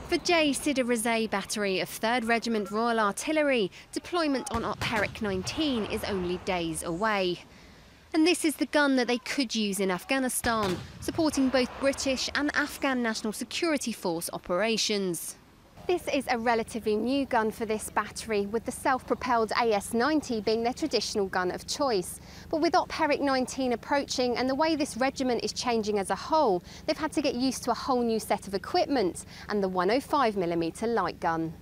For J. Sidirizade Battery of 3rd Regiment Royal Artillery, deployment on Armoured 19 is only days away. And this is the gun that they could use in Afghanistan, supporting both British and Afghan National Security Force operations. This is a relatively new gun for this battery, with the self-propelled AS-90 being their traditional gun of choice. But with Armoured 19 approaching and the way this regiment is changing as a whole, they've had to get used to a whole new set of equipment and the 105mm light gun.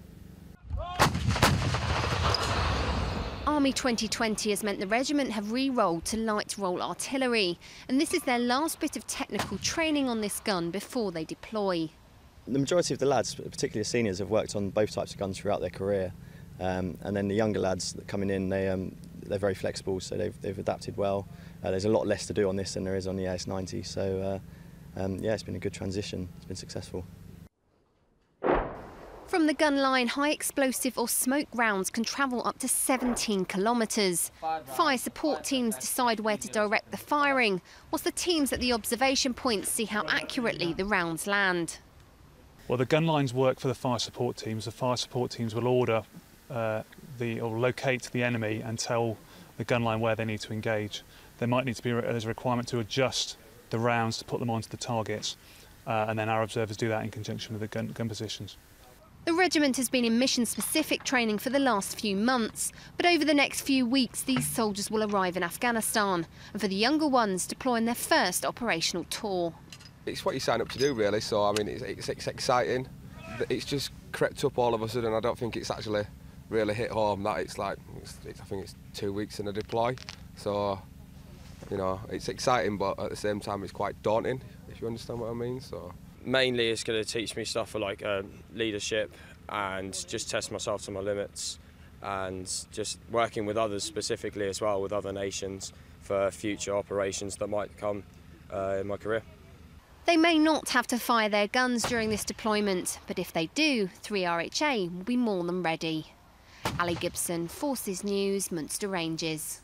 Army 2020 has meant the regiment have re-rolled to light roll artillery, and this is their last bit of technical training on this gun before they deploy. The majority of the lads, particularly seniors, have worked on both types of guns throughout their career, and then the younger lads that coming in, they're very flexible, so they've adapted well. There's a lot less to do on this than there is on the AS-90, so yeah, it's been a good transition. It's been successful. From the gun line, high explosive or smoke rounds can travel up to 17 kilometres. Fire support teams decide where to direct the firing, whilst the teams at the observation points see how accurately the rounds land. Well, the gun lines work for the fire support teams. The fire support teams will order or locate the enemy and tell the gun line where they need to engage. There might need to be a requirement to adjust the rounds to put them onto the targets, and then our observers do that in conjunction with the gun positions. The regiment has been in mission-specific training for the last few months, but over the next few weeks these soldiers will arrive in Afghanistan, and for the younger ones deploy on their first operational tour. It's what you sign up to do, really, so I mean it's exciting. It's just crept up all of a sudden. I don't think it's actually really hit home that I think it's 2 weeks in a deploy, so you know, it's exciting, but at the same time it's quite daunting, if you understand what I mean. So mainly it's going to teach me stuff for like leadership and just test myself to my limits, and just working with others specifically as well, with other nations for future operations that might come in my career. They may not have to fire their guns during this deployment, but if they do, 3RHA will be more than ready. Ali Gibson, Forces News, Munster Ranges.